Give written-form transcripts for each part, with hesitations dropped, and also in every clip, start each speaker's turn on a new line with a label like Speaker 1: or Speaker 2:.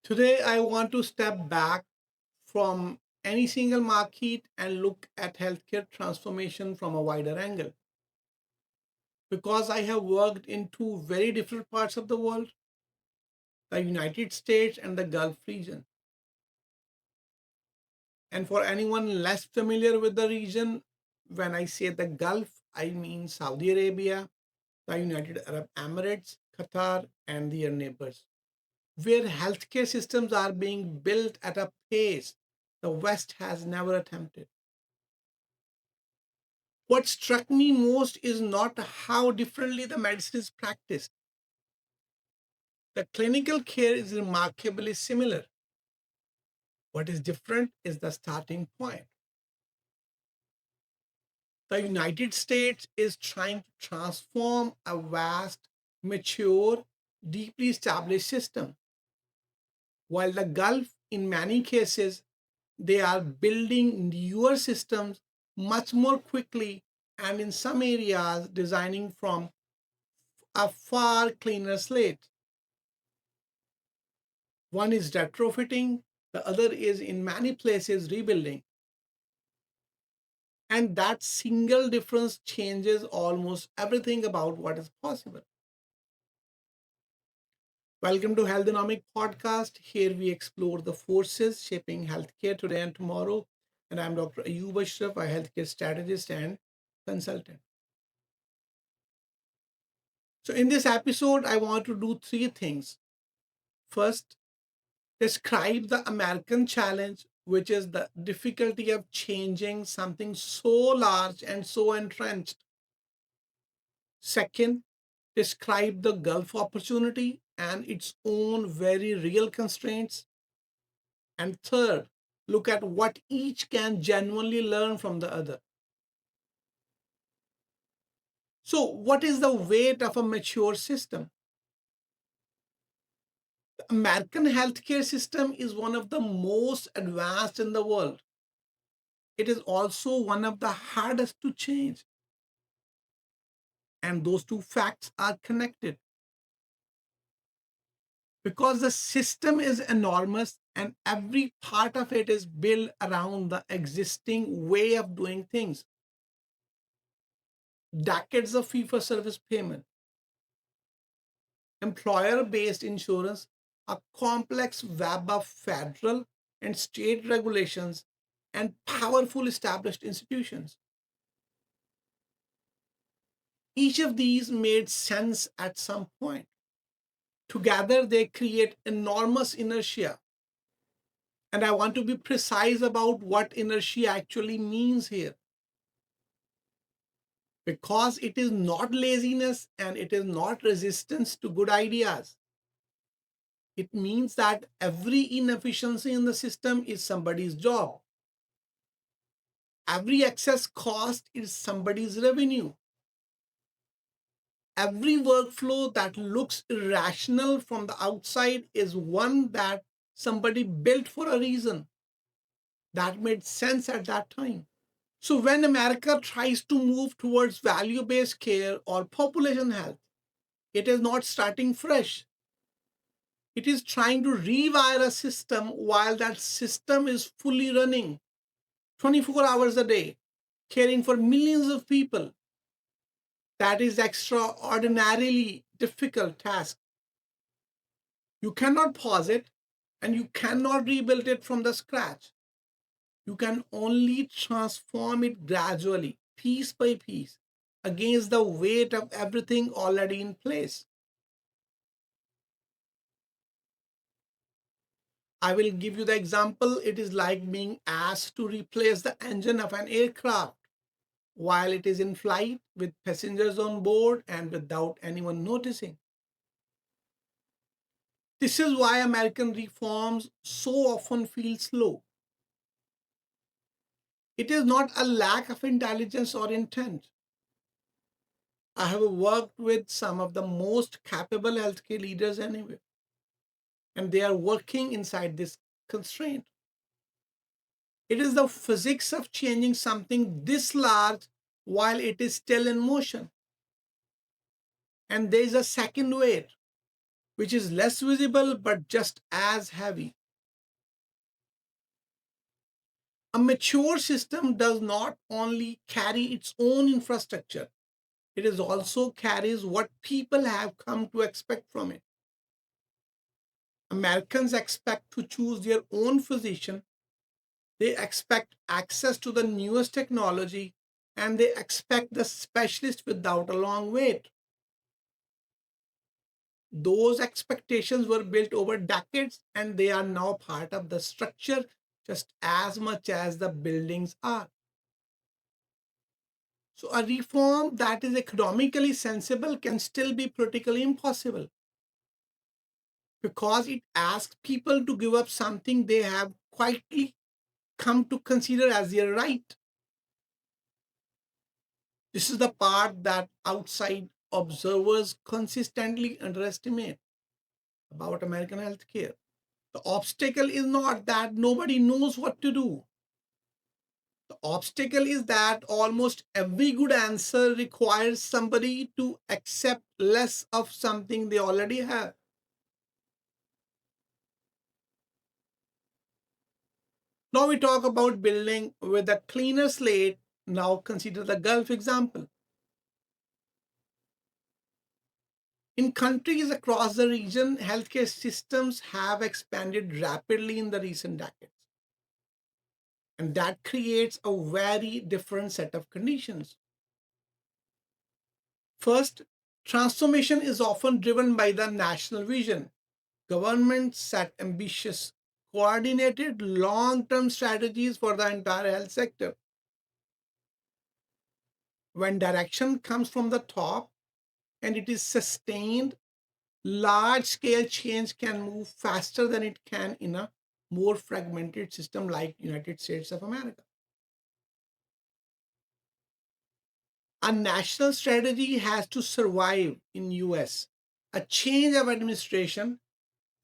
Speaker 1: Today, I want to step back from any single market and look at healthcare transformation from a wider angle. Because I have worked in two very different parts of the world, the United States and the Gulf region. And for anyone less familiar with the region, when I say the Gulf, I mean Saudi Arabia, the United Arab Emirates, Qatar, and their neighbors, where healthcare systems are being built at a pace the West has never attempted. What struck me most is not how differently the medicine is practiced. The clinical care is remarkably similar. What is different is the starting point. The United States is trying to transform a vast, mature, deeply established system, while the Gulf, in many cases, they are building newer systems much more quickly and in some areas designing from a far cleaner slate. One is retrofitting, the other is in many places rebuilding. And that single difference changes almost everything about what is possible. Welcome to HealtheNomics podcast. Here we explore the forces shaping healthcare today and tomorrow. And I'm Dr. Ayoub Ashraf, a healthcare strategist and consultant. So, in this episode, I want to do three things. First, describe the American challenge, which is the difficulty of changing something so large and so entrenched. Second, describe the Gulf opportunity and its own very real constraints. And third, look at what each can genuinely learn from the other. So, what is the weight of a mature system? The American healthcare system is one of the most advanced in the world. It is also one of the hardest to change. And those two facts are connected because the system is enormous and every part of it is built around the existing way of doing things. Decades of fee for service payment, employer based insurance, a complex web of federal and state regulations, and powerful established institutions. Each of these made sense at some point. Together, they create enormous inertia. And I want to be precise about what inertia actually means here. Because it is not laziness and it is not resistance to good ideas. It means that every inefficiency in the system is somebody's job. Every excess cost is somebody's revenue. Every workflow that looks irrational from the outside is one that somebody built for a reason that made sense at that time. So when America tries to move towards value-based care or population health, it is not starting fresh. It is trying to rewire a system while that system is fully running 24 hours a day, caring for millions of people. That is extraordinarily difficult task. You cannot pause it and you cannot rebuild it from the scratch. You can only transform it gradually, piece by piece, against the weight of everything already in place. I will give you the example. It is like being asked to replace the engine of an aircraft while it is in flight with passengers on board and without anyone noticing. This is why American reforms so often feel slow. It is not a lack of intelligence or intent. I have worked with some of the most capable healthcare leaders anywhere, and they are working inside this constraint. It is the physics of changing something this large while it is still in motion. And there is a second weight. which is less visible but just as heavy. A mature system does not only carry its own infrastructure, it is also carries what people have come to expect from it. Americans expect to choose their own physician, they expect access to the newest technology, and they expect the specialist without a long wait. Those expectations were built over decades and they are now part of the structure just as much as the buildings are. So, a reform that is economically sensible can still be politically impossible because it asks people to give up something they have quietly come to consider as their right. This is the part that outside observers consistently underestimate about American healthcare. The obstacle is not that nobody knows what to do. The obstacle is that almost every good answer requires somebody to accept less of something they already have. Now we talk about building with a cleaner slate. Now consider the Gulf example. In countries across the region, healthcare systems have expanded rapidly in the recent decades. And that creates a very different set of conditions. First, transformation is often driven by the national vision. Governments set ambitious, coordinated, long term strategies for the entire health sector. When direction comes from the top and it is sustained, large scale change can move faster than it can in a more fragmented system like United States of America. A national strategy has to survive in US. A change of administration,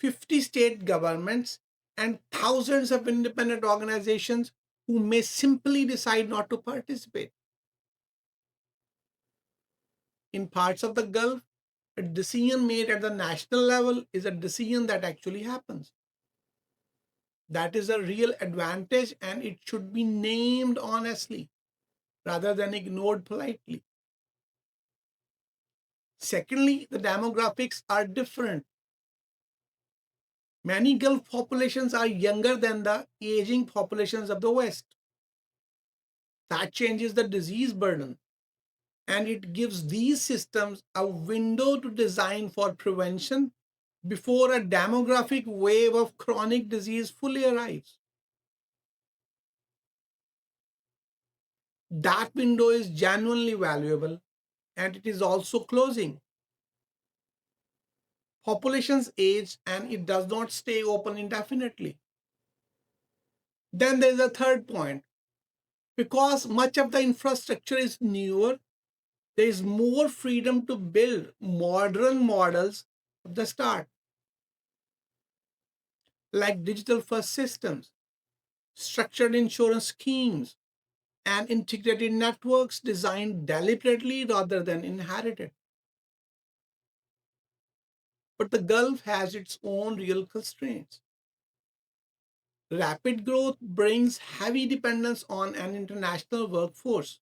Speaker 1: 50 state governments, and thousands of independent organizations who may simply decide not to participate. In parts of the Gulf, a decision made at the national level is a decision that actually happens. That is a real advantage and it should be named honestly rather than ignored politely. Secondly, the demographics are different. Many Gulf populations are younger than the aging populations of the West. That changes the disease burden and it gives these systems a window to design for prevention before a demographic wave of chronic disease fully arrives. That window is genuinely valuable and it is also closing. Populations age and it does not stay open indefinitely. Then there is a third point. Because much of the infrastructure is newer, there is more freedom to build modern models at the start, like digital first systems, structured insurance schemes, and integrated networks designed deliberately rather than inherited. But the Gulf has its own real constraints. Rapid growth brings heavy dependence on an international workforce.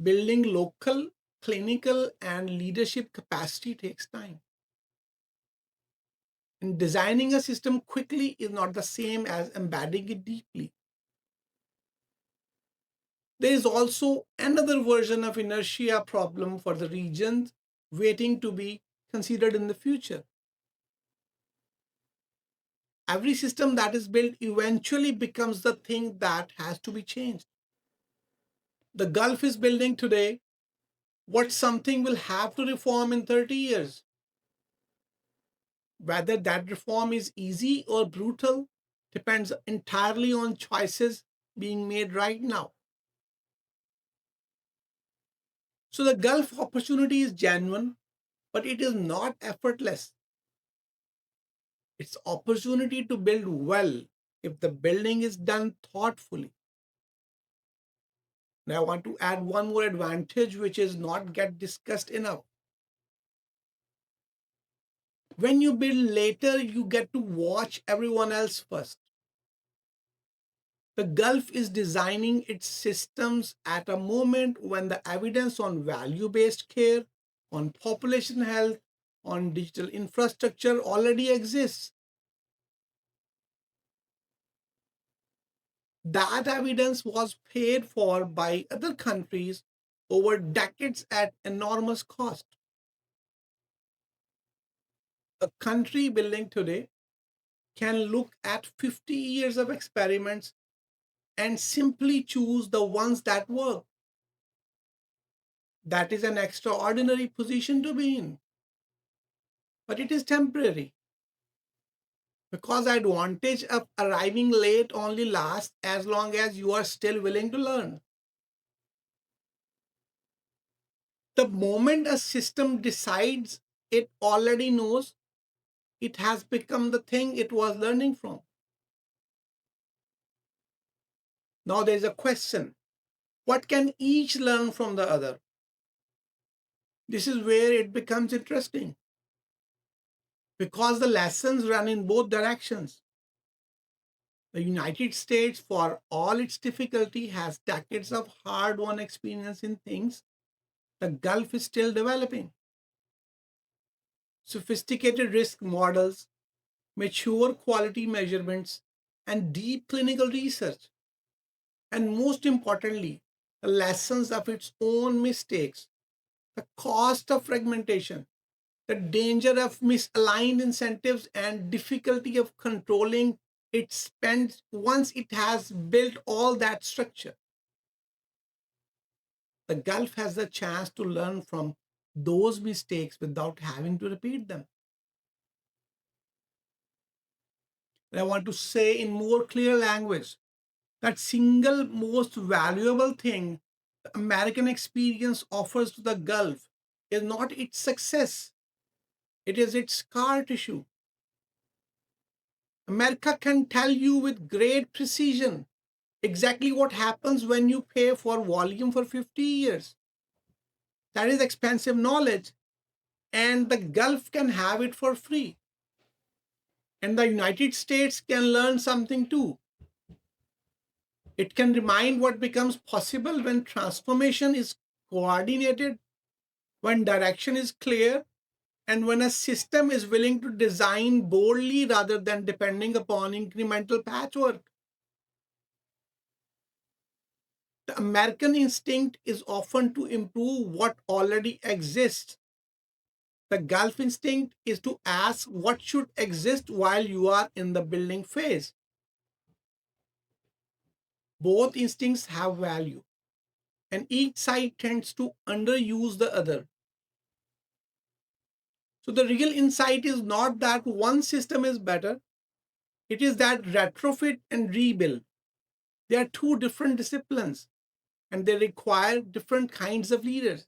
Speaker 1: Building local, clinical, and leadership capacity takes time. And designing a system quickly is not the same as embedding it deeply. There is also another version of inertia problem for the regions waiting to be considered in the future. Every system that is built eventually becomes the thing that has to be changed. The Gulf is building today what something will have to reform in 30 years. Whether that reform is easy or brutal depends entirely on choices being made right now. So the Gulf opportunity is genuine, but it is not effortless. It's opportunity to build well if the building is done thoughtfully. Now I want to add one more advantage which is not get discussed enough. When you build later, you get to watch everyone else first. The Gulf is designing its systems at a moment when the evidence on value based care, on population health, on digital infrastructure already exists. That evidence was paid for by other countries over decades at enormous cost. A country building today can look at 50 years of experiments and simply choose the ones that work. That is an extraordinary position to be in, but it is temporary because the advantage of arriving late only lasts as long as you are still willing to learn. The moment a system decides it already knows, it has become the thing it was learning from. Now there's a question: what can each learn from the other? This is where it becomes interesting because the lessons run in both directions. The United States, for all its difficulty, has decades of hard won experience in things the Gulf is still developing. Sophisticated risk models, mature quality measurements, and deep clinical research. And most importantly, the lessons of its own mistakes, the cost of fragmentation, the danger of misaligned incentives, and difficulty of controlling its spend once it has built all that structure. The Gulf has the chance to learn from those mistakes without having to repeat them. And I want to say in more clear language that single most valuable thing the American experience offers to the Gulf is not its success, it is its scar tissue. America can tell you with great precision exactly what happens when you pay for volume for 50 years. That is expensive knowledge, and the Gulf can have it for free. And the United States can learn something too. It can remind what becomes possible when transformation is coordinated, when direction is clear, and when a system is willing to design boldly rather than depending upon incremental patchwork. The American instinct is often to improve what already exists. The Gulf instinct is to ask what should exist while you are in the building phase. Both instincts have value, and each side tends to underuse the other. So, the real insight is not that one system is better, it is that retrofit and rebuild, they are two different disciplines and they require different kinds of leaders.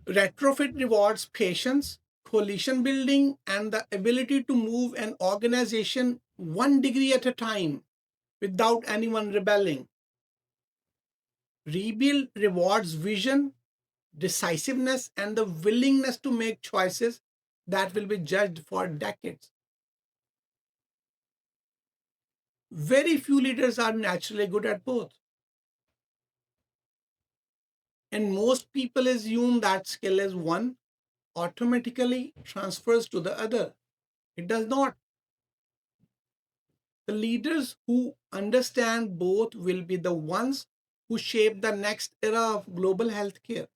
Speaker 1: Retrofit rewards patience, coalition building, and the ability to move an organization 1 degree at a time without anyone rebelling. Rebuild rewards vision, decisiveness, and the willingness to make choices that will be judged for decades. Very few leaders are naturally good at both. And most people assume that skill is one automatically transfers to the other. It does not. The leaders who understand both will be the ones who shape the next era of global healthcare.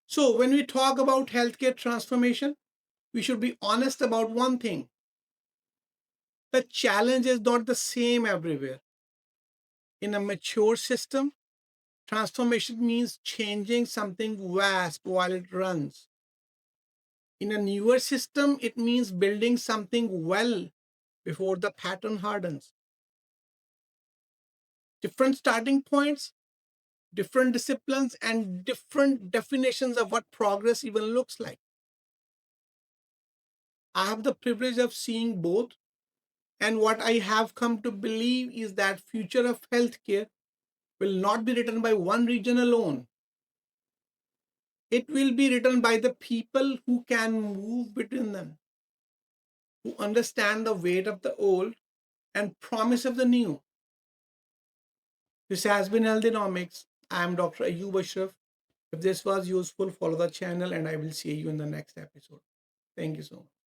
Speaker 1: So, when we talk about healthcare transformation, we should be honest about one thing: the challenge is not the same everywhere. In a mature system, transformation means changing something vast while it runs. In a newer system, it means building something well before the pattern hardens. Different starting points, different disciplines, and different definitions of what progress even looks like. I have the privilege of seeing both, and what I have come to believe is that future of healthcare will not be written by one region alone. It will be written by the people who can move between them, who understand the weight of the old and promise of the new. This has been HealtheNomics. I am Dr. Ayoub Ashraf. If this was useful, follow the channel and I will see you in the next episode. Thank you so much.